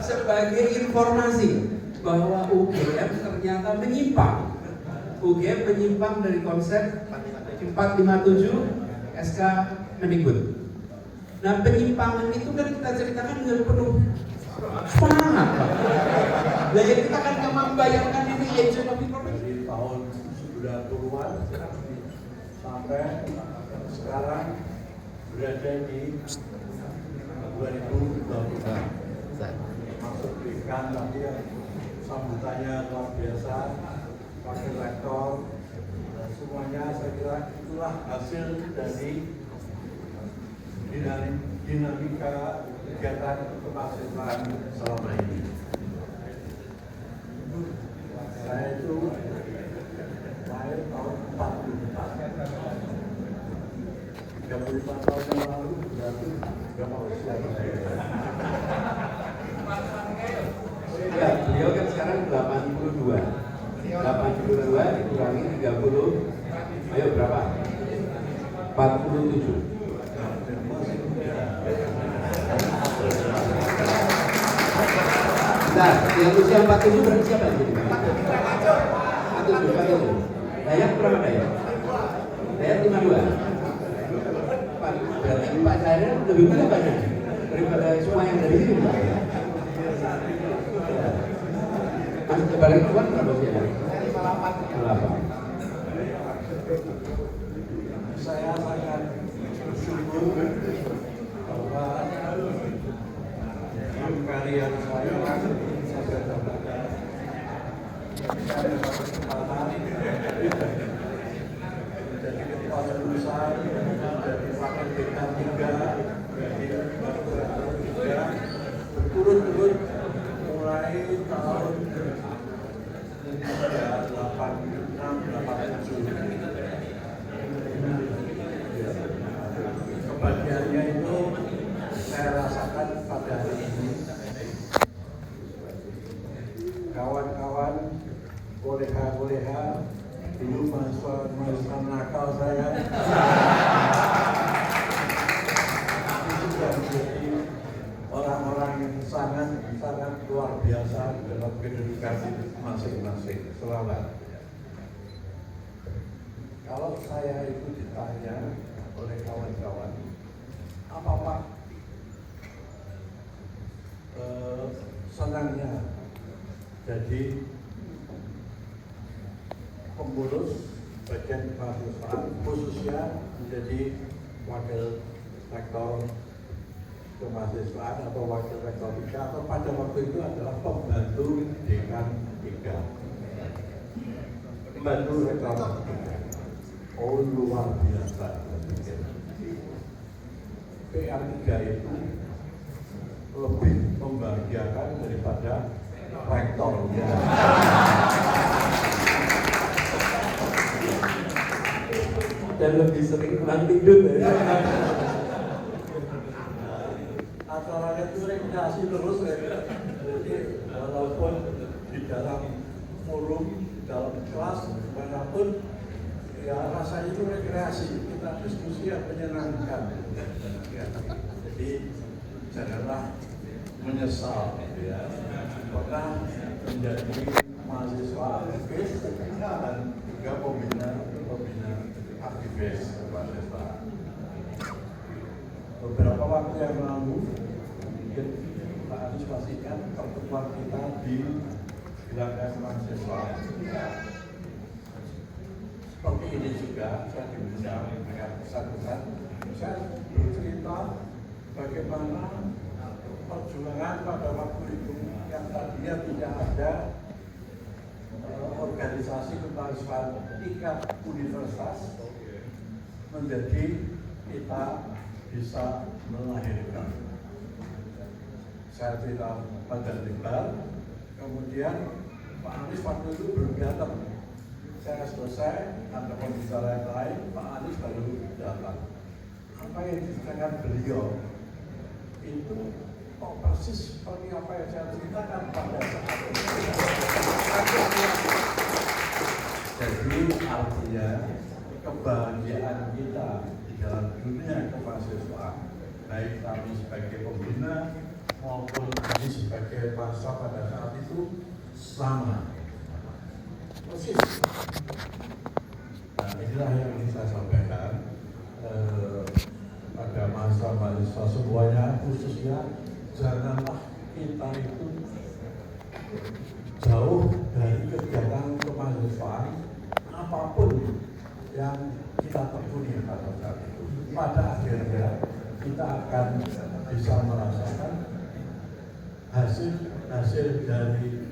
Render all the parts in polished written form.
sebagai informasi bahwa UGM ternyata menyimpang. UGM menyimpang dari konsep 457 SK Mendikbud. Nah, penyimpangan itu kan kita ceritakan dengan penuh semangat. Nah, jadi kita kan membayangkan ini agent of information dari tahun 90-an sampai sekarang berada di 2020. Masuk berikan tadi sambutannya luar biasa, wakil rektor, dan semuanya saya kira itulah hasil dari dinamika kegiatan kemahasiswaan selama ini. Saya itu lahir tahun 44. 35 tahun yang lalu berarti berapa usia saya? Ya, beliau kan sekarang 82 dikurangi 30, ayo berapa? 47. Nah, yang usia 47 berarti siapa ini? 47. Dayak berapa Dayak? Dayak 52. Berarti Pak Cahaya lebih muda banyak daripada semua yang dari sini, Pak. Masih kebalik Tuhan berapa sih? 58. Saya sangat bersyukur bahwa karya saya dapatkan kesempatan menjadi kepala perusahaan, menjadi wakil dekan 3, menjadi wakil juga berturut-turut mulai tahun 86-87. Kebahagiaannya itu saya rasakan pada hari ini. Kawan-kawan, kolega-kolega, dulu mahasiswa nakal saya sudah menjadi orang-orang yang sangat luar biasa dalam kedudukan masing-masing. Selamat. Kalau saya itu ditanya oleh kawan-kawan, apa Pak senangnya jadi pengurus bagian kemahasiswaan, khususnya menjadi wakil rektor kemahasiswaan atau wakil rektor 3, atau pada waktu itu adalah pembantu dekan 3, pembantu rektor 3. Oh, luar biasa. PR3 itu lebih membahagiakan daripada rektornya. Dan lebih sering kurang tidur ya. Acaranya itu rekreasi terus ya. Jadi walaupun di dalam forum, di dalam kelas, dimanapun, ya rasanya itu rekreasi. Kita diskusi yang menyenangkan. Jadi janganlah menyesal ya, pernah menjadi mahasiswa aktivis dan juga pembina aktivis mahasiswa. Beberapa waktu yang lalu mungkin Pak Anies pastikan pertemuan kita di Gerakan Mahasiswa seperti ini juga. Saya diundang dengan pesan-pesan, saya bercerita bagaimana perjuangan pada waktu itu yang tadinya tidak ada organisasi kemahasiswaan tingkat universitas menjadi kita bisa melahirkan. Saya cerita pada lebar, kemudian Pak Anies waktu itu belum datang. Saya selesai, ada pembicaraan lain, Pak Anies baru datang. Apa yang diceritakan beliau itu persis seperti apa yang saya ceritakan pada saat itu. Jadi artinya kebahagiaan kita di dalam dunia kemahasiswaan, baik kami sebagai pembina maupun ini sebagai masa pada saat itu sama persis. Nah inilah yang ingin saya sampaikan pada masa mahasiswa semuanya, khususnya janganlah kita itu jauh dari kegiatan kemahasiswaan apapun yang kita tekuni pada saat itu. Pada akhirnya kita akan bisa merasakan hasil dari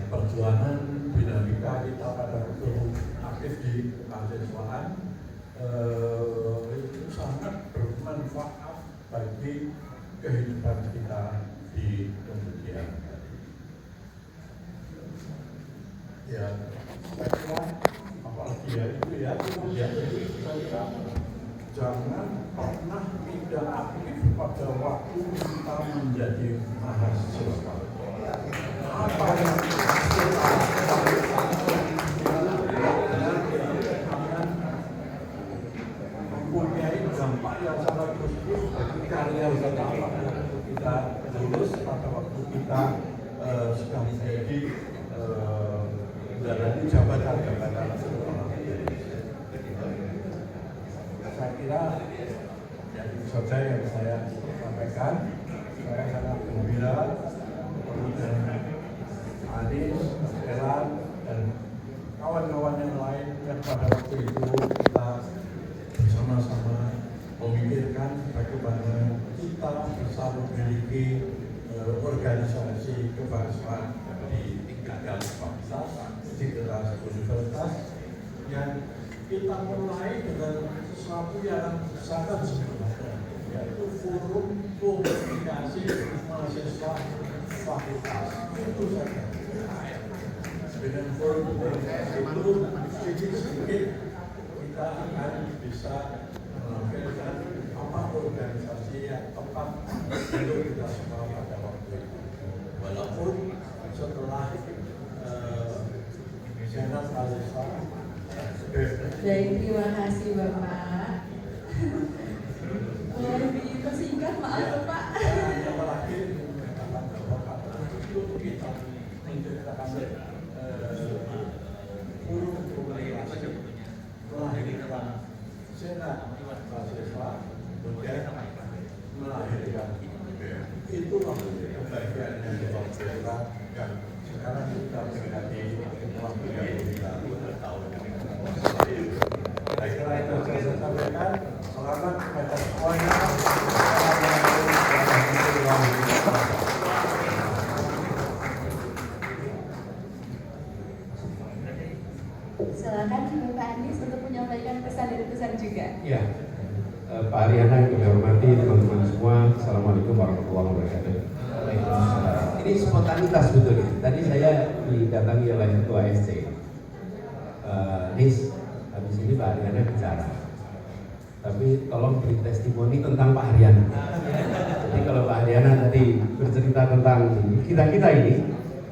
perjuangan dinamika kita pada waktu aktif di kemahasiswaan itu sangat bermanfaat bagi kehidupan kita di kemudian. Ya, saya kira apalagi ya itu ya, kemudian itu saya jangan pernah tidak aktif pada waktu kita menjadi mahasiswa. Apa yang mempunyai dampak yang sangat positif bagi karya kita waktu kita lulus, pada waktu kita sudah menjadi menjalani jabatan-jabatan. Saya kira ya itu saja yang saya sampaikan. Saya sangat gembira dengan Anies, Elan, dan kawan-kawan yang lain yang pada waktu itu kita bersama-sama memikirkan bagaimana kita bisa memiliki organisasi kebangsaan di tingkat bangsa, di kelas universitas yang kita mulai dengan sesuatu yang sangat sederhana, yaitu forum komunikasi mahasiswa fakultas. Itu saja. Dengan forum komunikasi itu sedikit-sedikit kita akan bisa menampilkan apa organisasi yang tepat untuk kita semua pada waktu itu. Walaupun setelah senat mahasiswa. Baik, terima kasih Bapak. Lebih persingkat, maaf Bapak. Apalagi untuk kita menciptakan forum komunikasi melahirkan senat mahasiswa, kemudian melahirkan itulah kebahagiaan yang luar biasa yang sekarang kita berkati waktu yang kita tahun. Saya kira itu saya sampaikan. Selamat kepada semuanya. Silakan Bapak Anies untuk menyampaikan pesan dan pesan juga. Ya, Pak Ariana yang kami hormati, teman-teman semua, Assalamualaikum warahmatullahi wabarakatuh. Ini spontanitas sebetulnya. Tadi saya didatangi oleh Ketua SC. Nis, habis ini Pak Ariana bicara. Tapi tolong beri testimoni tentang Pak Ariana. Jadi kalau Pak Ariana tadi bercerita tentang kita ini,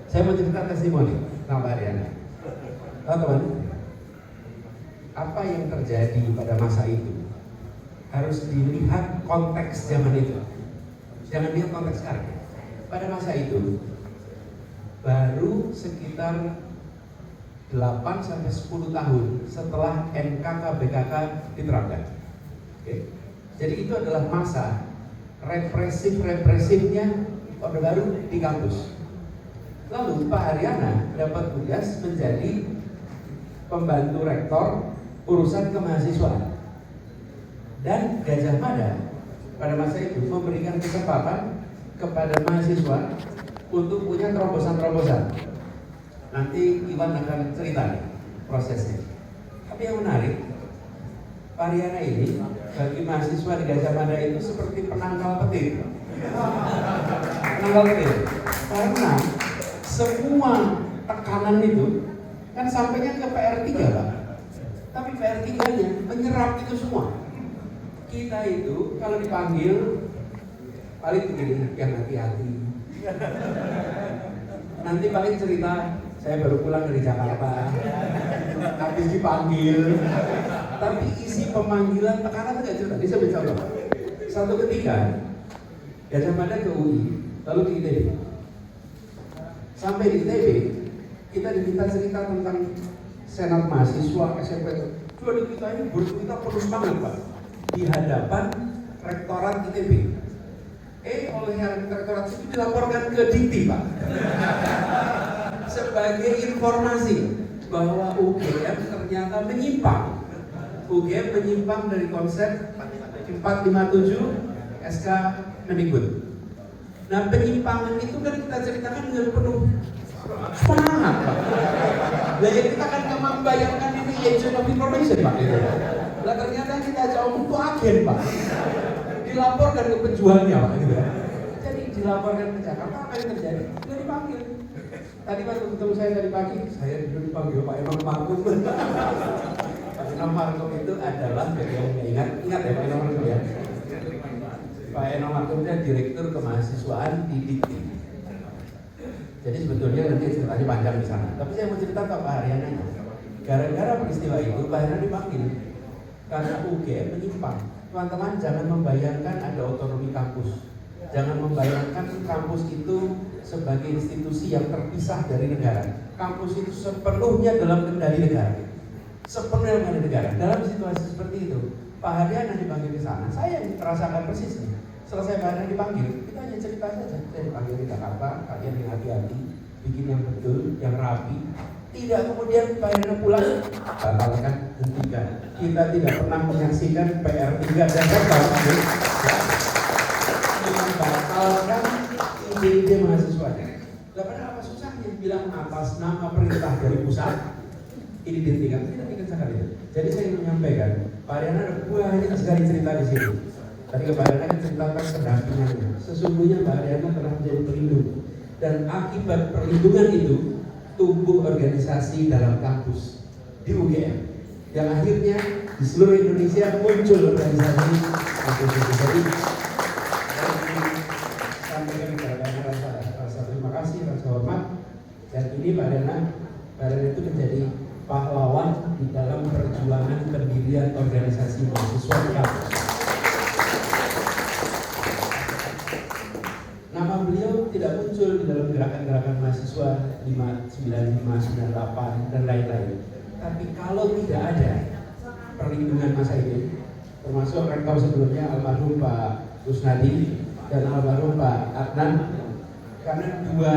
saya mau cerita testimoni tentang Pak Ariana. Teman-teman, apa yang terjadi pada masa itu harus dilihat konteks zaman itu. Jangan lihat konteks sekarang. Pada masa itu baru sekitar 8-10 tahun setelah NKKBKK diterapkan. Oke. Jadi itu adalah masa represifnya Orde Baru di kampus. Lalu Pak Ariana dapat tugas menjadi pembantu rektor urusan kemahasiswaan. Dan Gajah Mada pada masa itu memberikan kesempatan kepada mahasiswa untuk punya terobosan-terobosan. Nanti Iwan akan cerita prosesnya. Tapi yang menarik, Pak Ariana ini bagi mahasiswa di Gajah Mada itu seperti penangkal petir. Penangkal petir. Karena semua tekanan itu kan sampainya ke PR3 Pak. Tapi PR3-nya menyerap itu semua. Kita itu kalau dipanggil paling begini, yang hati-hati. Nanti paling cerita, saya baru pulang dari Jakarta, habis dipanggil. Tapi isi pemanggilan tekanan nggak cerita. Ini saya mencoba. Satu ketika Gajah Mada ke UI, lalu ke ITB. Sampai di ITB, kita diminta cerita tentang senat mahasiswa SMP. Coba kita ini kita penuh semangat Pak di hadapan rektorat ITB. Oleh yang rektorat itu dilaporkan ke Dikti Pak sebagai informasi bahwa UGM ternyata menyimpang. UGM menyimpang dari konsep 457 SK Mendikbud. Nah penyimpangan itu kan kita ceritakan dengan penuh semangat Pak. Nah ya kita kan nggak membayangkan ini agent of information Pak gitu. Nah ternyata kita jauh itu agen Pak. Dilaporkan ke penjualnya Pak gitu. Jadi dilaporkan ke Jakarta, apa yang terjadi? Dia dipanggil. Tadi waktu ketemu saya tadi pagi, saya dulu dipanggil Pak Imam Markum. Pak Imam Markum itu adalah yang ingat ya Pak Imam Markum ya. Pak Imam Markum itu direktur kemahasiswaan di Dikti. Jadi sebetulnya nanti ceritanya panjang di sana. Tapi saya mau cerita ke Pak Haryana. Gara-gara peristiwa itu Pak Haryana dipanggil karena UGM menyimpang. Teman-teman jangan membayangkan ada otonomi kampus. Jangan membayangkan kampus itu sebagai institusi yang terpisah dari negara. Kampus itu sepenuhnya dalam kendali negara. Sepenuhnya dari negara. Dalam situasi seperti itu, Pak Haryana dipanggil ke sana. Saya yang merasakan persis nih. Selesai Pak Haryana dipanggil, kita hanya cerita saja. Saya dipanggil di Jakarta, kalian yang hati-hati, bikin yang betul, yang rapi. Tidak kemudian Pak Haryana pulang, batalkan, hentikan. Kita tidak pernah menyaksikan PR3 dan batalkan. Batalkan ide-ide mahasiswanya. Karena apa susahnya bilang atas nama perintah dari pusat ini dihentikan, tidak dikerjakan itu. Jadi saya ingin menyampaikan, Pak Haryana ada banyak sekali cerita di sini. Tadi Pak Haryana kan ceritakan pendampingannya. Sesungguhnya Pak Haryana telah menjadi pelindung dan akibat perlindungan itu tumbuh organisasi dalam kampus di UGM yang akhirnya di seluruh Indonesia muncul organisasi. Jadi sampaikan kepada rasa terima kasih, rasa hormat, dan ini Pak Haryana itu menjadi pahlawan di dalam perjuangan pendirian organisasi mahasiswa di kampus. Nama beliau tidak muncul di dalam gerakan-gerakan mahasiswa 95, 98 dan lain-lain. Tapi kalau tidak ada perlindungan masa ini, termasuk rektor sebelumnya almarhum Pak Kusnadi dan almarhum Pak Adnan, karena dua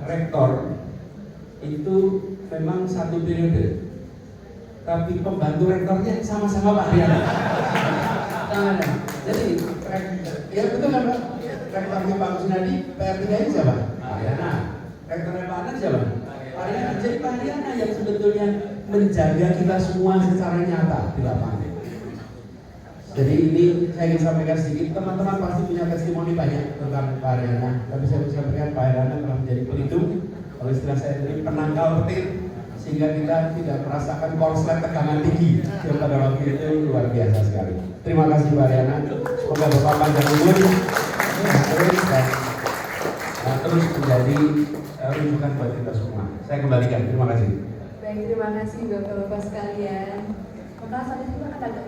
rektor itu memang satu periode, tapi pembantu rektornya sama-sama Pak Haryana. Jadi ya betul kan Pak? Rektornya Pak Kusnadi, PR3 ini siapa? Pak Haryana. Rektornya Pak Adnan siapa? Pak Haryana. Jadi Pak Haryana yang sebetulnya menjaga kita semua secara nyata di lapangan. Jadi ini saya ingin sampaikan sedikit, teman-teman pasti punya testimoni banyak tentang Pak Haryana. Tapi saya bisa sampaikan Pak Haryana telah menjadi pelindung, kalau istilah saya tadi penangkal petir, sehingga kita tidak merasakan korslet tegangan tinggi yang pada waktu itu luar biasa sekali. Terima kasih Pak Haryana, semoga Bapak panjang umur dan terus menjadi rujukan buat kita semua. Saya kembalikan, terima kasih. Baik, terima kasih Bapak-Bapak sekalian. Maka saat itu ada